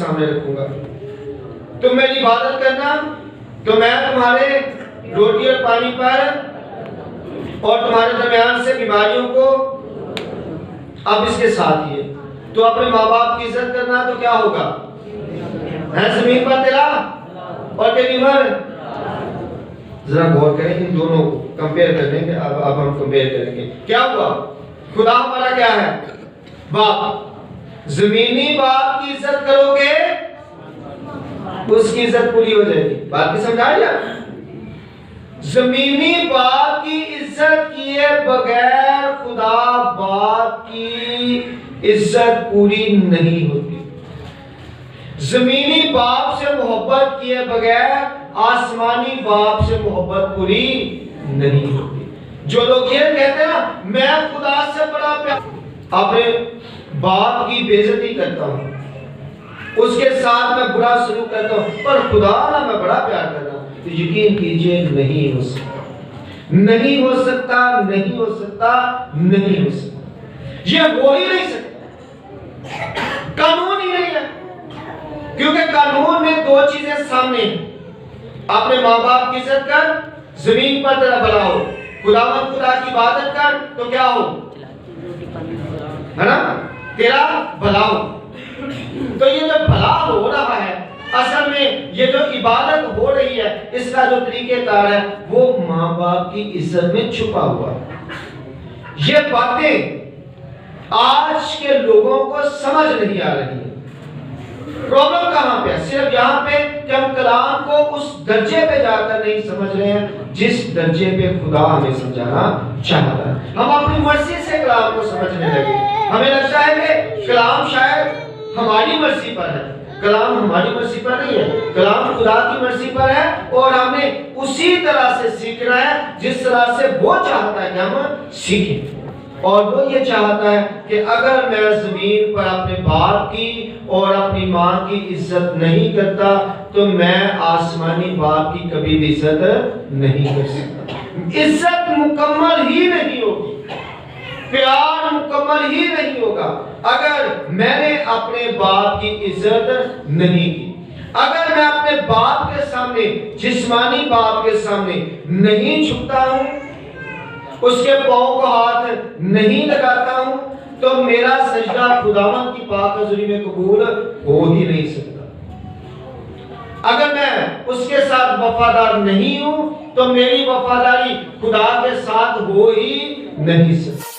سامنے رکھوں گا. تم میری عبادت کرنا تو میں تمہارے روٹی اور پانی پر اور تمہارے درمیان سے بیماریوں کو. اب اس کے ساتھ ہی ہے تو اپنے ماں باپ کی عزت کرنا تو کیا ہوگا؟ ہے زمین پر تیرا اور تیری عمر. ذرا غور کریں ان دونوں کو کمپیئر کرنے کے. اب ہم کمپیئر کریں گے. کیا ہوا؟ خدا ہمارا کیا ہے؟ باپ. زمینی باپ کی عزت کرو گے اس کی عزت پوری ہو جائے گی. بات کی سمجھا لیا؟ زمینی باپ کی عزت کیے بغیر خدا باپ کی عزت پوری نہیں ہوتی. زمینی باپ سے محبت کیے بغیر آسمانی باپ سے محبت پوری نہیں ہوتی. جو لوگ یہ کہتے ہیں نا میں خدا سے بڑا پیار اپنے باپ کی بے عزتی کرتا ہوں, اس کے ساتھ میں برا سلوک کرتا ہوں, پر خدا نہ میں بڑا پیار کرتا ہوں, تو یقین کیجئے نہیں ہو سکتا. نہیں ہو سکتا, نہیں ہو سکتا, نہیں ہو سکتا. یہ ہو ہی نہیں سکتا. قانون ہی نہیں ہے. کیونکہ قانون میں دو چیزیں سامنے ہیں. اپنے ماں باپ کی عزت کر, زمین پر تیرا بھلا ہو. خداوند خدا کی عبادت کر تو کیا ہو؟ ہے نا, تیرا بھلا ہو. تو یہ جو بھلا ہو رہا ہے اصل میں یہ جو عبادت ہو رہی ہے اس کا جو طریقہ کار ہے وہ ماں باپ کی عزت میں چھپا ہوا ہے. یہ باتیں آج کے لوگوں کو سمجھ نہیں آ رہی ہیں. پرابلم کہاں پہ ہے؟ صرف یہاں پہ کہ ہم کلام کو اس درجے پہ جا کر نہیں سمجھ رہے ہیں جس درجے پہ خدا ہمیں سمجھانا چاہتا ہے. ہم اپنی مرضی سے کلام کو سمجھنے لگے. ہمیں لگتا ہے کہ کلام شاید ہماری مرضی پر ہے. کلام ہماری مرضی پر نہیں ہے, کلام خدا کی مرضی پر ہے اور ہمیں اسی طرح سے سیکھنا ہے جس طرح سے وہ چاہتا ہے کہ ہم سیکھیں. اور وہ یہ چاہتا ہے کہ اگر میں زمین پر اپنے باپ کی اور اپنی ماں کی عزت نہیں کرتا تو میں آسمانی باپ کی کبھی بھی عزت نہیں کر سکتا. عزت مکمل ہی نہیں ہوگی, پیار مکمل ہی نہیں ہوگا اگر میں نے اپنے باپ کی عزت نہیں کی. اگر میں اپنے باپ کے سامنے, جسمانی باپ کے سامنے نہیں جھکتا ہوں, اس کے پاؤں کو ہاتھ نہیں لگاتا ہوں, تو میرا سجدہ خداوند کی پاک حضوری میں قبول ہو ہی نہیں سکتا. اگر میں اس کے ساتھ وفادار نہیں ہوں تو میری وفاداری خدا کے ساتھ ہو ہی نہیں سکتی.